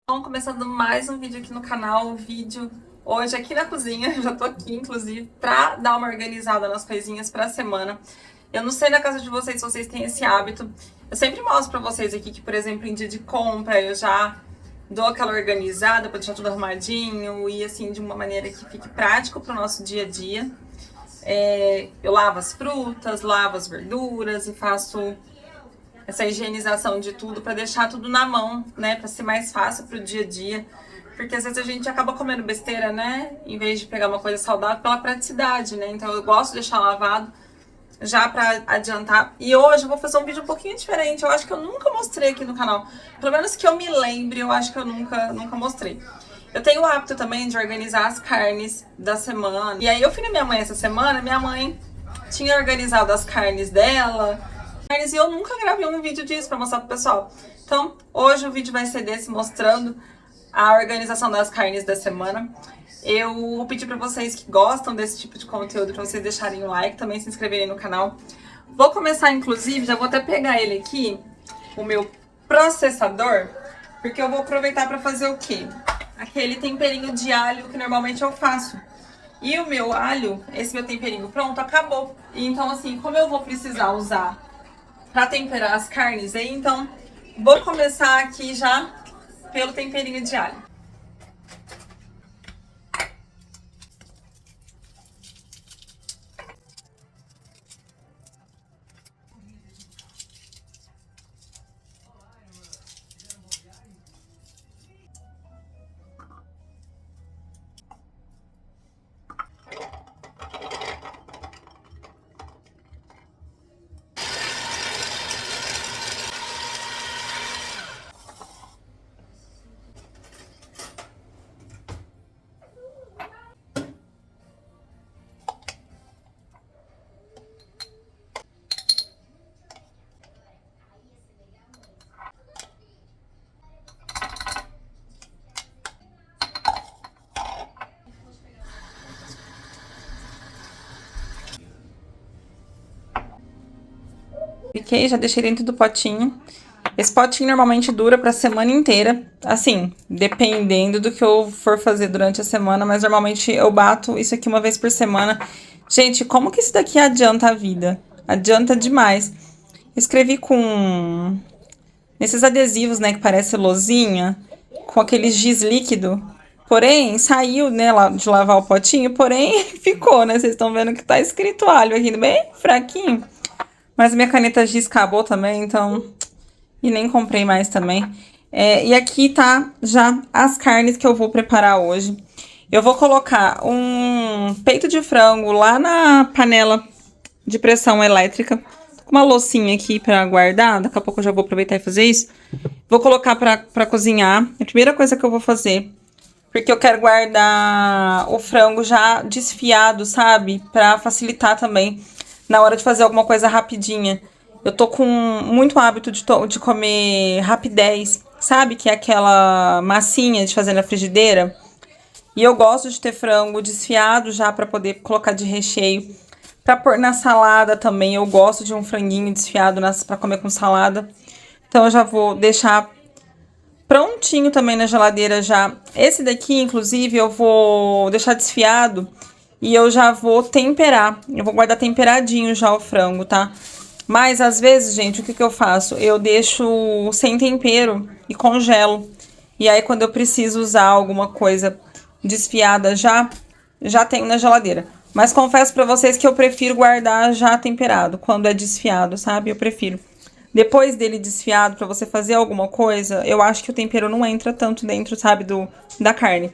Bom, começando mais um vídeo aqui no canal, um vídeo hoje aqui na cozinha, já tô aqui inclusive pra dar uma organizada nas coisinhas pra semana. Eu não sei na casa de vocês se vocês têm esse hábito, eu sempre mostro pra vocês aqui que, por exemplo, em dia de compra eu já dou aquela organizada pra deixar tudo arrumadinho e assim de uma maneira que fique prático pro nosso dia a dia. Eu lavo as frutas, lavo as verduras e faço essa higienização de tudo para deixar tudo na mão, né, para ser mais fácil pro dia a dia, porque às vezes a gente acaba comendo besteira, né, em vez de pegar uma coisa saudável pela praticidade, né? Então eu gosto de deixar lavado já para adiantar. E hoje eu vou fazer um vídeo um pouquinho diferente. Eu acho que eu nunca mostrei aqui no canal, pelo menos que eu me lembre, eu acho que eu nunca mostrei. Eu tenho o hábito também de organizar as carnes da semana. E aí eu fui na minha mãe essa semana, minha mãe tinha organizado as carnes dela, e eu nunca gravei um vídeo disso pra mostrar pro pessoal. Então, hoje o vídeo vai ser desse, mostrando a organização das carnes da semana. Eu vou pedir pra vocês que gostam desse tipo de conteúdo, pra vocês deixarem o like, também se inscreverem no canal. Vou começar, inclusive, já vou até pegar ele aqui, o meu processador, porque eu vou aproveitar pra fazer o quê? Aquele temperinho de alho que normalmente eu faço. E o meu alho, esse meu temperinho pronto, acabou. Então, assim, como eu vou precisar usar para temperar as carnes aí, então vou começar aqui já pelo temperinho de alho. Piquei, já deixei dentro do potinho. Esse potinho normalmente dura pra semana inteira, assim, dependendo do que eu for fazer durante a semana, mas normalmente eu bato isso aqui uma vez por semana. Gente, como que isso daqui adianta a vida? Adianta demais. Escrevi com nesses adesivos, né, que parece lousinha, com aquele giz líquido. Porém, saiu, né, de lavar o potinho, porém ficou, né? Vocês estão vendo que tá escrito alho aqui, bem fraquinho. Mas minha caneta giz acabou também, então... E nem comprei mais também. E aqui tá já as carnes que eu vou preparar hoje. Eu vou colocar um peito de frango lá na panela de pressão elétrica. Tô com uma loucinha aqui pra guardar. Daqui a pouco eu já vou aproveitar e fazer isso. Vou colocar pra cozinhar. A primeira coisa que eu vou fazer. Porque eu quero guardar o frango já desfiado, sabe? Pra facilitar também na hora de fazer alguma coisa rapidinha. Eu tô com muito hábito de comer rapidez, sabe? Que é aquela massinha de fazer na frigideira. E eu gosto de ter frango desfiado já pra poder colocar de recheio. Pra pôr na salada também, eu gosto de um franguinho desfiado pra comer com salada. Então eu já vou deixar prontinho também na geladeira já. Esse daqui, inclusive, eu vou deixar desfiado e eu já vou temperar. Eu vou guardar temperadinho já o frango, tá? Mas, às vezes, gente, o que eu faço? Eu deixo sem tempero e congelo. E aí, quando eu preciso usar alguma coisa desfiada já tenho na geladeira. Mas confesso pra vocês que eu prefiro guardar já temperado. Quando é desfiado, sabe? Eu prefiro. Depois dele desfiado, pra você fazer alguma coisa, eu acho que o tempero não entra tanto dentro, sabe, da carne.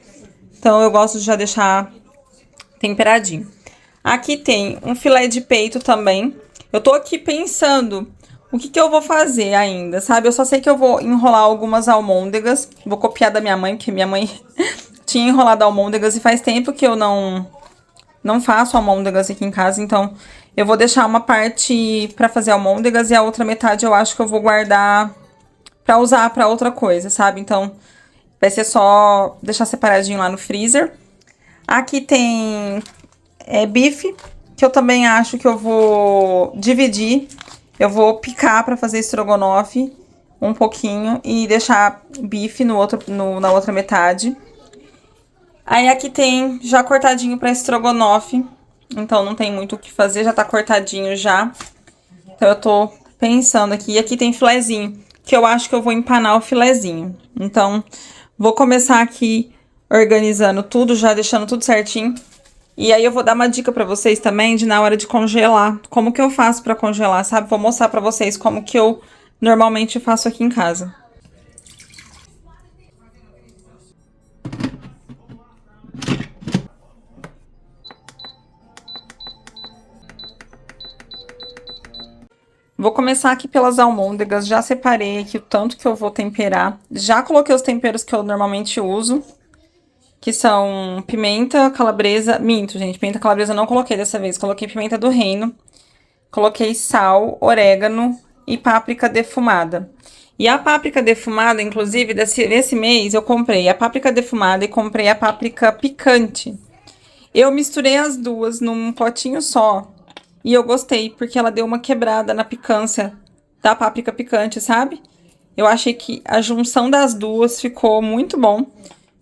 Então, eu gosto de já deixar temperadinho. Aqui tem um filé de peito também. Eu tô aqui pensando o que eu vou fazer ainda, sabe? Eu só sei que eu vou enrolar algumas almôndegas. Vou copiar da minha mãe, porque minha mãe tinha enrolado almôndegas e faz tempo que eu não faço almôndegas aqui em casa. Então, eu vou deixar uma parte pra fazer almôndegas e a outra metade eu acho que eu vou guardar pra usar pra outra coisa, sabe? Então, vai ser só deixar separadinho lá no freezer. Aqui tem bife, que eu também acho que eu vou dividir. Eu vou picar pra fazer estrogonofe. um pouquinho e deixar bife na outra metade. Aí aqui tem já cortadinho pra estrogonofe, então não tem muito o que fazer, já tá cortadinho já. Então eu tô pensando aqui, e aqui tem filezinho, que eu acho que eu vou empanar o filezinho. Então, vou começar aqui organizando tudo, já deixando tudo certinho. E aí eu vou dar uma dica pra vocês também de na hora de congelar, como que eu faço pra congelar, sabe? Vou mostrar pra vocês como que eu normalmente faço aqui em casa. Vou começar aqui pelas almôndegas, já separei aqui o tanto que eu vou temperar. Já coloquei os temperos que eu normalmente uso, que são pimenta, calabresa... Minto, gente, pimenta calabresa eu não coloquei dessa vez, coloquei pimenta do reino. Coloquei sal, orégano e páprica defumada. E a páprica defumada, inclusive, desse mês, eu comprei a páprica defumada e comprei a páprica picante. Eu misturei as duas num potinho só. E eu gostei, porque ela deu uma quebrada na picância da páprica picante, sabe? Eu achei que a junção das duas ficou muito bom.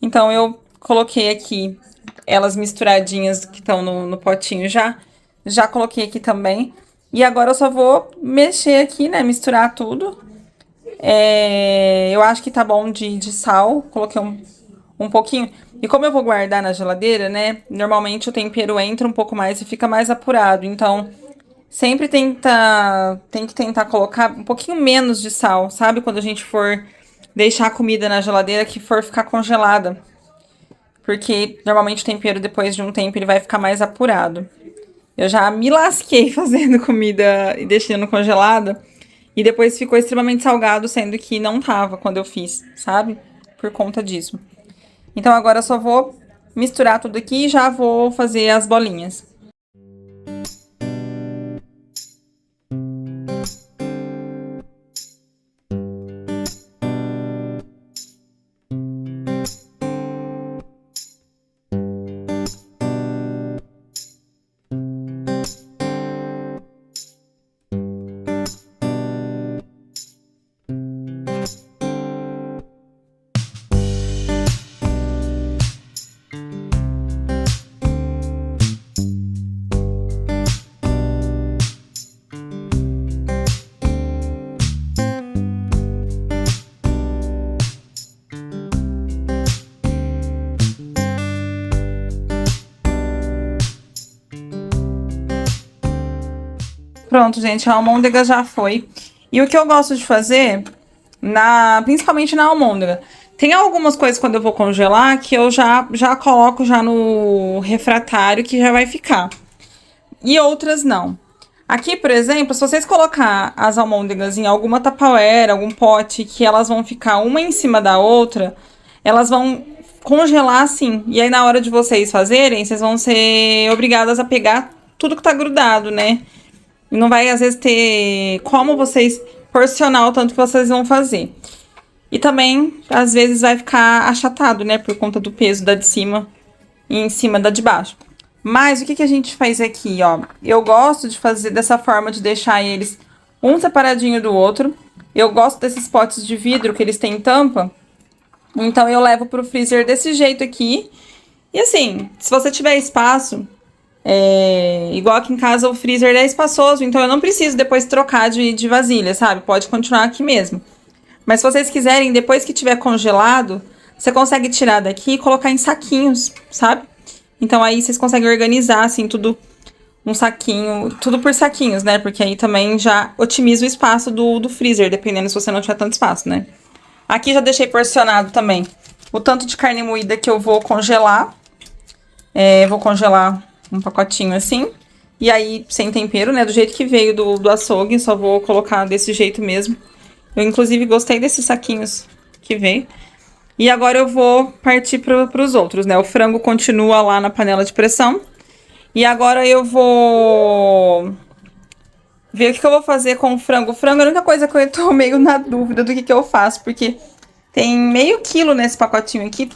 Então, eu coloquei aqui elas misturadinhas que estão no potinho já. Já coloquei aqui também. E agora eu só vou mexer aqui, né? Misturar tudo. Eu acho que tá bom de sal. Coloquei um pouquinho. E como eu vou guardar na geladeira, né? Normalmente o tempero entra um pouco mais e fica mais apurado. Então, sempre tem que tentar colocar um pouquinho menos de sal, sabe? Quando a gente for deixar a comida na geladeira que for ficar congelada. Porque normalmente o tempero, depois de um tempo, ele vai ficar mais apurado. Eu já me lasquei fazendo comida e deixando congelada. E depois ficou extremamente salgado, sendo que não tava quando eu fiz, sabe? Por conta disso. Então agora eu só vou misturar tudo aqui e já vou fazer as bolinhas. Pronto, gente, a almôndega já foi. E o que eu gosto de fazer, principalmente na almôndega, tem algumas coisas quando eu vou congelar que eu já coloco já no refratário que já vai ficar. E outras não. Aqui, por exemplo, se vocês colocar as almôndegas em alguma tupperware, algum pote, que elas vão ficar uma em cima da outra, elas vão congelar assim. E aí, na hora de vocês fazerem, vocês vão ser obrigadas a pegar tudo que tá grudado, né? E não vai, às vezes, ter como vocês porcionar o tanto que vocês vão fazer. E também, às vezes, vai ficar achatado, né? Por conta do peso da de cima e em cima da de baixo. Mas o que a gente faz aqui, ó? Eu gosto de fazer dessa forma, de deixar eles um separadinho do outro. Eu gosto desses potes de vidro que eles têm tampa. Então, eu levo pro freezer desse jeito aqui. E assim, se você tiver espaço... igual aqui em casa o freezer é espaçoso, então eu não preciso depois trocar de vasilha, sabe? Pode continuar aqui mesmo. Mas se vocês quiserem, depois que tiver congelado, você consegue tirar daqui e colocar em saquinhos, sabe? Então aí vocês conseguem organizar, assim, tudo um saquinho, tudo por saquinhos, né? Porque aí também já otimiza o espaço do freezer, dependendo se você não tiver tanto espaço, né? Aqui já deixei porcionado também o tanto de carne moída que eu vou congelar. Vou congelar um pacotinho assim. E aí, sem tempero, né? Do jeito que veio do açougue, só vou colocar desse jeito mesmo. Eu, inclusive, gostei desses saquinhos que veio. E agora eu vou partir pros outros, né? O frango continua lá na panela de pressão. E agora eu vou ver o que eu vou fazer com o frango. O frango é a única coisa que eu tô meio na dúvida do que eu faço, porque tem meio quilo nesse pacotinho aqui,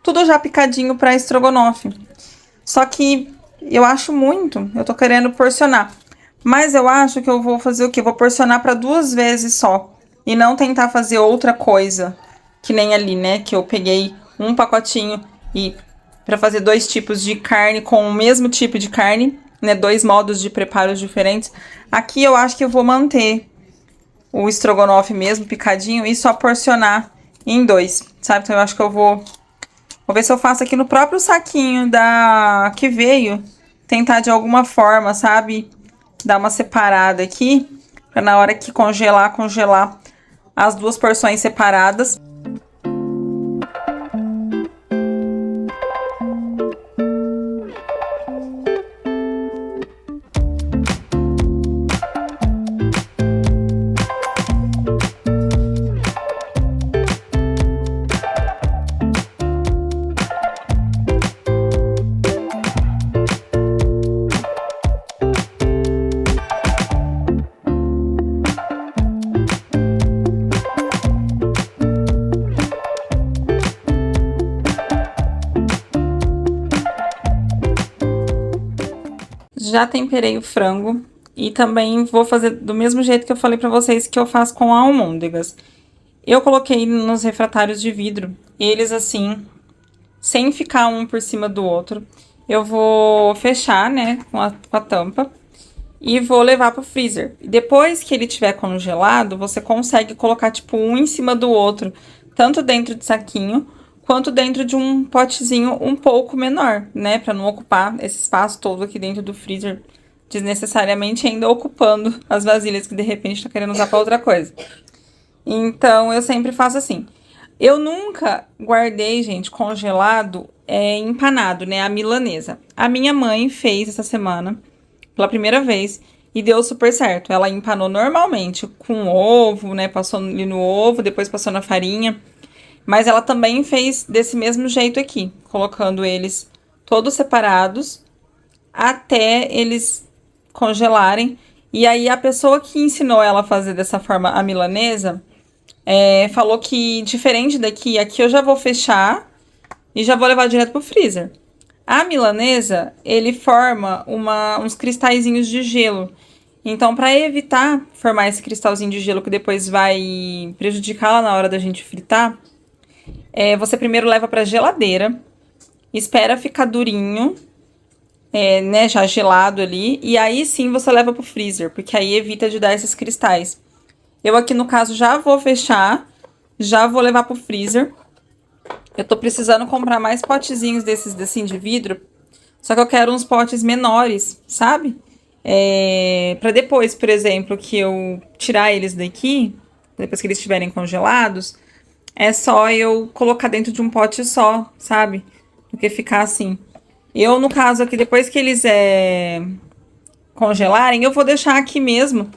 tudo já picadinho pra estrogonofe. Só que eu acho muito, eu tô querendo porcionar. Mas eu acho que eu vou fazer o quê? Vou porcionar pra 2 vezes só. e não tentar fazer outra coisa, que nem ali, né? Que eu peguei um pacotinho e para fazer 2 tipos de carne com o mesmo tipo de carne, né? 2 modos de preparos diferentes. Aqui eu acho que eu vou manter o estrogonofe mesmo, picadinho, e só porcionar em 2, sabe? Então eu acho que eu vou ver se eu faço aqui no próprio saquinho que veio, tentar de alguma forma, sabe? Dar uma separada aqui, pra na hora que congelar as 2 porções separadas. Já temperei o frango e também vou fazer do mesmo jeito que eu falei pra vocês que eu faço com almôndegas. Eu coloquei nos refratários de vidro, eles assim, sem ficar um por cima do outro. Eu vou fechar, né, com a tampa e vou levar pro freezer. Depois que ele tiver congelado, você consegue colocar tipo um em cima do outro, tanto dentro de saquinho quanto dentro de um potezinho um pouco menor, né, para não ocupar esse espaço todo aqui dentro do freezer desnecessariamente, ainda ocupando as vasilhas que de repente tá querendo usar para outra coisa. Então eu sempre faço assim. Eu nunca guardei, gente, congelado empanado, né, a milanesa. A minha mãe fez essa semana pela primeira vez e deu super certo. Ela empanou normalmente com ovo, né? Passou ali no ovo, depois passou na farinha. Mas ela também fez desse mesmo jeito aqui, colocando eles todos separados até eles congelarem. E aí a pessoa que ensinou ela a fazer dessa forma a milanesa falou que diferente daqui, aqui eu já vou fechar e já vou levar direto pro freezer. A milanesa, ele forma uns cristalzinhos de gelo. Então, para evitar formar esse cristalzinho de gelo que depois vai prejudicar lá na hora da gente fritar, você primeiro leva para geladeira, espera ficar durinho, né, já gelado ali, e aí sim você leva pro freezer, porque aí evita de dar esses cristais. Eu aqui no caso já vou fechar, já vou levar pro freezer. Eu tô precisando comprar mais potezinhos desses assim de vidro. Só que eu quero uns potes menores, sabe? Pra depois, por exemplo, que eu tirar eles daqui, depois que eles estiverem congelados, é só eu colocar dentro de um pote só, sabe? Do que ficar assim. Eu, no caso aqui, depois que eles congelarem, eu vou deixar aqui mesmo.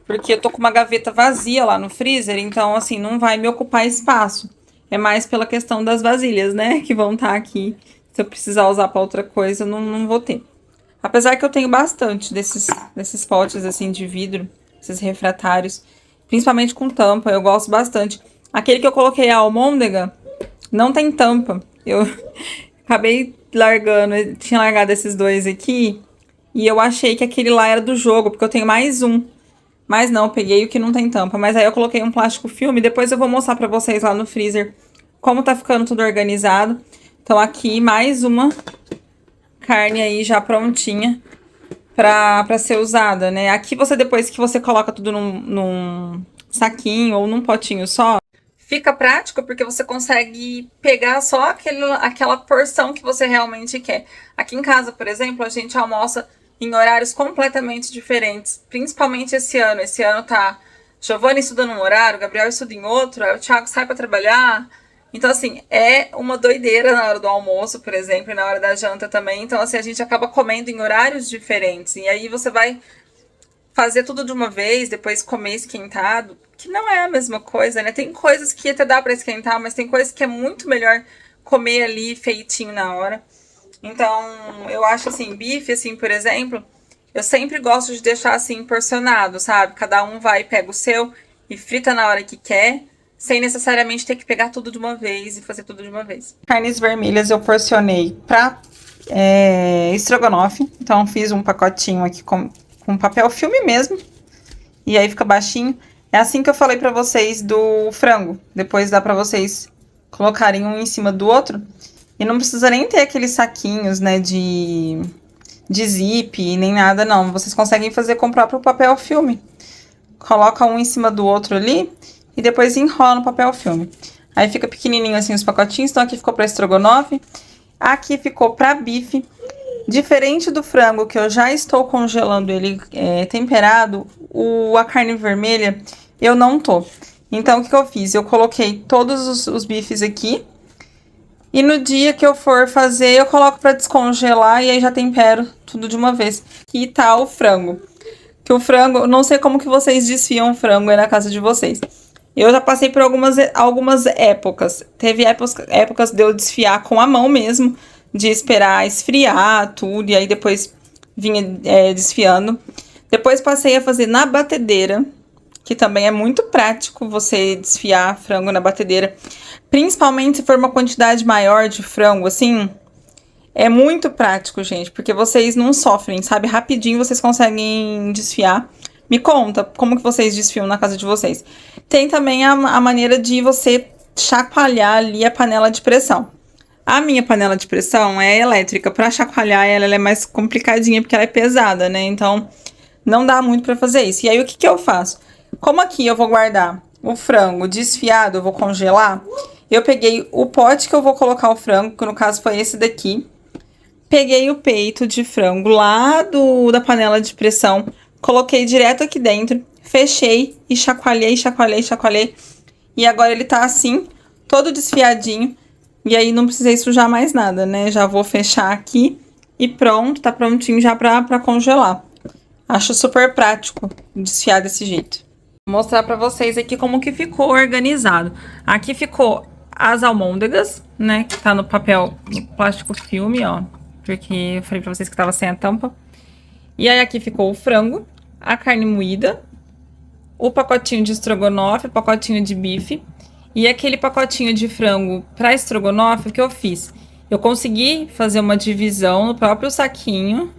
Porque eu tô com uma gaveta vazia lá no freezer, então, assim, não vai me ocupar espaço. É mais pela questão das vasilhas, né? Que vão estar aqui. Se eu precisar usar pra outra coisa, eu não vou ter. Apesar que eu tenho bastante desses potes, assim, de vidro. Esses refratários. Principalmente com tampa, eu gosto bastante. Aquele que eu coloquei a almôndega, não tem tampa. Eu acabei largando, eu tinha largado esses 2 aqui. E eu achei que aquele lá era do jogo, porque eu tenho mais um. Mas não, eu peguei o que não tem tampa. Mas aí eu coloquei um plástico filme. Depois eu vou mostrar pra vocês lá no freezer como tá ficando tudo organizado. Então aqui mais uma carne aí já prontinha pra ser usada, né? Aqui você, depois que você coloca tudo num saquinho ou num potinho só, fica prático porque você consegue pegar só aquela porção que você realmente quer. Aqui em casa, por exemplo, a gente almoça em horários completamente diferentes, principalmente esse ano. Esse ano tá Giovanni estudando um horário, Gabriel estuda em outro, aí o Thiago sai para trabalhar. Então, assim, é uma doideira na hora do almoço, por exemplo, e na hora da janta também. Então, assim, a gente acaba comendo em horários diferentes. E aí você vai fazer tudo de uma vez, depois comer esquentado, que não é a mesma coisa, né? Tem coisas que até dá para esquentar, mas tem coisas que é muito melhor comer ali feitinho na hora. Então, eu acho assim, bife, assim, por exemplo, eu sempre gosto de deixar assim porcionado, sabe? Cada um vai e pega o seu e frita na hora que quer, sem necessariamente ter que pegar tudo de uma vez e fazer tudo de uma vez. Carnes vermelhas eu porcionei pra estrogonofe, então fiz um pacotinho aqui com papel filme mesmo, e aí fica baixinho. É assim que eu falei pra vocês do frango. Depois dá pra vocês colocarem um em cima do outro. E não precisa nem ter aqueles saquinhos, né, de zip, nem nada, não. Vocês conseguem fazer com o próprio papel filme. Coloca um em cima do outro ali e depois enrola no papel filme. Aí fica pequenininho assim os pacotinhos. Então aqui ficou pra estrogonofe, aqui ficou pra bife. Diferente do frango, que eu já estou congelando ele temperado, a carne vermelha eu não tô. Então, o que eu fiz? Eu coloquei todos os bifes aqui. E no dia que eu for fazer, eu coloco pra descongelar e aí já tempero tudo de uma vez. Aqui tá o frango. Que o frango, não sei como que vocês desfiam o frango aí na casa de vocês. Eu já passei por algumas épocas. Teve épocas de eu desfiar com a mão mesmo, de esperar esfriar tudo, e aí depois vinha desfiando. Depois passei a fazer na batedeira, que também é muito prático você desfiar frango na batedeira. Principalmente se for uma quantidade maior de frango, assim, é muito prático, gente, porque vocês não sofrem, sabe? Rapidinho vocês conseguem desfiar. Me conta como que vocês desfiam na casa de vocês. Tem também a maneira de você chacoalhar ali a panela de pressão. A minha panela de pressão é elétrica. Para chacoalhar ela é mais complicadinha porque ela é pesada, né? Então não dá muito para fazer isso. E aí o que eu faço? Como aqui eu vou guardar o frango desfiado, eu vou congelar. Eu peguei o pote que eu vou colocar o frango, que no caso foi esse daqui. Peguei o peito de frango lá da panela de pressão, coloquei direto aqui dentro, fechei e chacoalhei, chacoalhei, chacoalhei. E agora ele tá assim, todo desfiadinho. E aí não precisei sujar mais nada, né? Já vou fechar aqui e pronto, tá prontinho já pra congelar. Acho super prático desfiar desse jeito. Vou mostrar pra vocês aqui como que ficou organizado. Aqui ficou as almôndegas, né? Que tá no papel, no plástico filme, ó. Porque eu falei pra vocês que tava sem a tampa. E aí aqui ficou o frango, a carne moída, o pacotinho de estrogonofe, o pacotinho de bife. E aquele pacotinho de frango pra estrogonofe, o que eu fiz? Eu consegui fazer uma divisão no próprio saquinho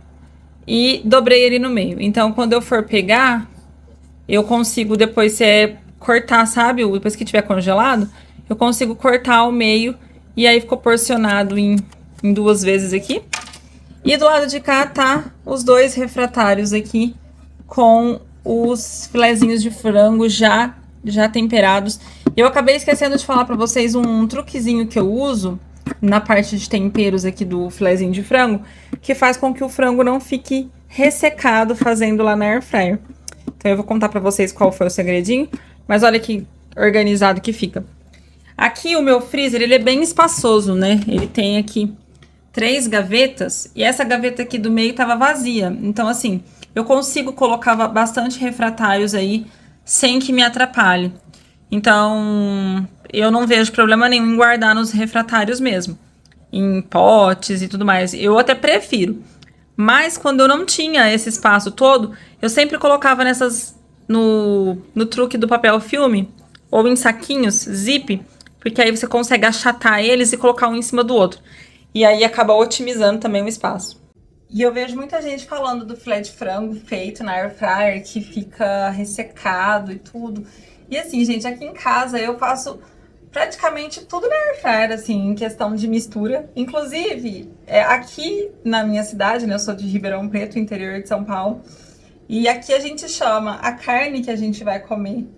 e dobrei ele no meio. Então, quando eu for pegar, eu consigo depois cortar, sabe? Depois que tiver congelado, eu consigo cortar ao meio e aí ficou porcionado em 2 vezes aqui. E do lado de cá tá os 2 refratários aqui com os filezinhos de frango já temperados. Eu acabei esquecendo de falar pra vocês um truquezinho que eu uso na parte de temperos aqui do filezinho de frango, que faz com que o frango não fique ressecado fazendo lá na air fryer. Então eu vou contar pra vocês qual foi o segredinho, mas olha que organizado que fica. Aqui o meu freezer, ele é bem espaçoso, né? Ele tem aqui 3 gavetas e essa gaveta aqui do meio tava vazia. Então assim, eu consigo colocar bastante refratários aí sem que me atrapalhe. Então, eu não vejo problema nenhum em guardar nos refratários mesmo, em potes e tudo mais. Eu até prefiro. Mas quando eu não tinha esse espaço todo, eu sempre colocava no truque do papel filme ou em saquinhos zip, porque aí você consegue achatar eles e colocar um em cima do outro. E aí acaba otimizando também o espaço. E eu vejo muita gente falando do filé de frango feito na air fryer que fica ressecado e tudo. E assim, gente, aqui em casa eu faço praticamente tudo na air fryer, assim, em questão de mistura. Inclusive, aqui na minha cidade, né, eu sou de Ribeirão Preto, interior de São Paulo, e aqui a gente chama a carne que a gente vai comer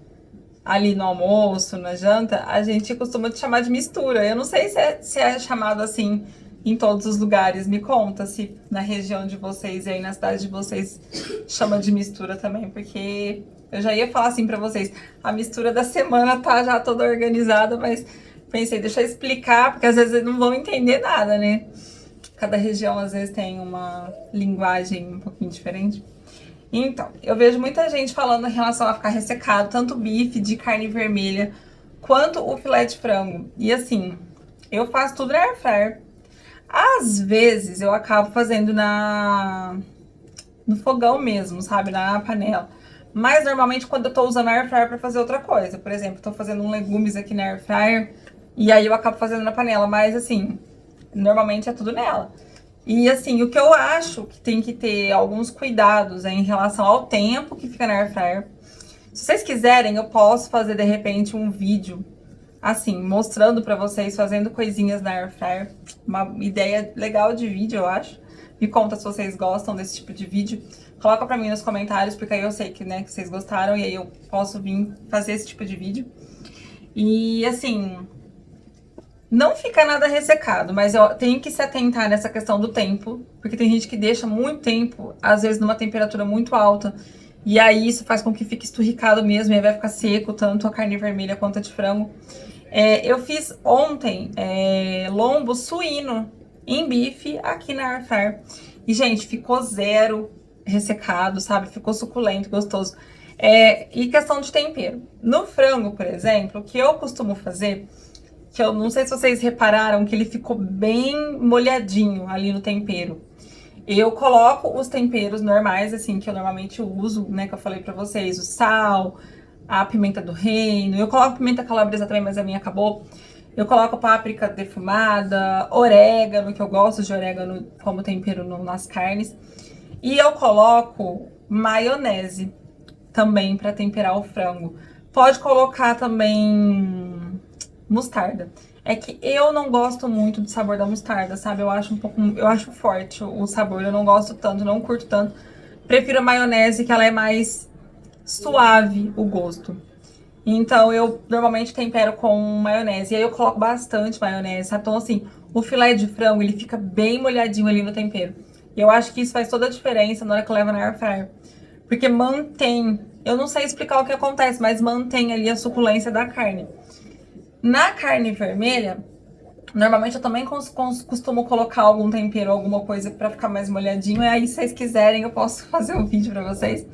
ali no almoço, na janta, a gente costuma chamar de mistura. Eu não sei se é chamado assim em todos os lugares. Me conta se na região de vocês e aí na cidade de vocês chama de mistura também, porque eu já ia falar assim pra vocês, a mistura da semana tá já toda organizada, mas pensei, deixa eu explicar, porque às vezes eles não vão entender nada, né? Cada região às vezes tem uma linguagem um pouquinho diferente. Então, eu vejo muita gente falando em relação a ficar ressecado, tanto o bife de carne vermelha, quanto o filé de frango. E assim, eu faço tudo na air fryer. Às vezes eu acabo fazendo no fogão mesmo, sabe? Na panela. Mas normalmente quando eu tô usando a air fryer pra fazer outra coisa. Por exemplo, tô fazendo um legumes aqui na air fryer e aí eu acabo fazendo na panela. Mas assim, normalmente é tudo nela. E assim, o que eu acho que tem que ter alguns cuidados em relação ao tempo que fica na air fryer. Se vocês quiserem, eu posso fazer, de repente, um vídeo, assim, mostrando pra vocês, fazendo coisinhas na Air Fryer. Uma ideia legal de vídeo, eu acho. Me conta se vocês gostam desse tipo de vídeo. Coloca pra mim nos comentários, porque aí eu sei que, né, que vocês gostaram. E aí eu posso vir fazer esse tipo de vídeo. E, assim, não fica nada ressecado, mas eu tenho que se atentar nessa questão do tempo. Porque tem gente que deixa muito tempo, às vezes numa temperatura muito alta. E aí isso faz com que fique esturricado mesmo, e aí vai ficar seco, tanto a carne vermelha quanto a de frango. Eu fiz ontem lombo suíno em bife aqui na Air Fryer. E, gente, ficou zero ressecado, sabe? Ficou suculento, gostoso. E questão de tempero. No frango, por exemplo, o que eu costumo fazer, que eu não sei se vocês repararam, que ele ficou bem molhadinho ali no tempero. Eu coloco os temperos normais, assim, que eu normalmente uso, né, que eu falei pra vocês, o sal, a pimenta do reino, eu coloco pimenta calabresa também, mas a minha acabou. Eu coloco páprica defumada, orégano, que eu gosto de orégano como tempero nas carnes. E eu coloco maionese também pra temperar o frango. Pode colocar também mostarda. É que eu não gosto muito do sabor da mostarda, sabe? Eu acho forte o sabor, eu não gosto tanto, não curto tanto. Prefiro a maionese, que ela é mais suave o gosto. Então eu normalmente tempero com maionese. E aí eu coloco bastante maionese, sabe? Então assim, o filé de frango, ele fica bem molhadinho ali no tempero. E eu acho que isso faz toda a diferença na hora que eu levo na air fryer. Porque mantém, eu não sei explicar o que acontece, mas mantém ali a suculência da carne. Na carne vermelha, normalmente eu também costumo colocar algum tempero, alguma coisa pra ficar mais molhadinho. E aí, se vocês quiserem, eu posso fazer um vídeo pra vocês.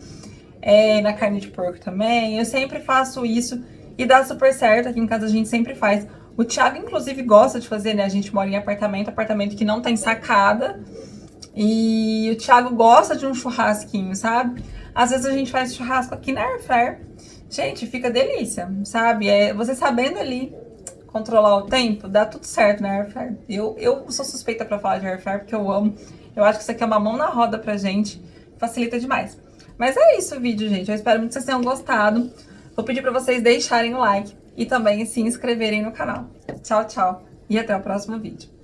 Na carne de porco também. Eu sempre faço isso e dá super certo. Aqui em casa a gente sempre faz. O Thiago, inclusive, gosta de fazer, né? A gente mora em apartamento que não tem sacada. E o Thiago gosta de um churrasquinho, sabe? Às vezes a gente faz churrasco aqui na Air Fryer. Gente, fica delícia, sabe? Você sabendo ali controlar o tempo, dá tudo certo na Air Fryer. Eu sou suspeita pra falar de Air Fryer porque eu amo. Eu acho que isso aqui é uma mão na roda pra gente. Facilita demais. Mas é isso o vídeo, gente. Eu espero muito que vocês tenham gostado. Vou pedir pra vocês deixarem o like e também se inscreverem no canal. Tchau, tchau. E até o próximo vídeo.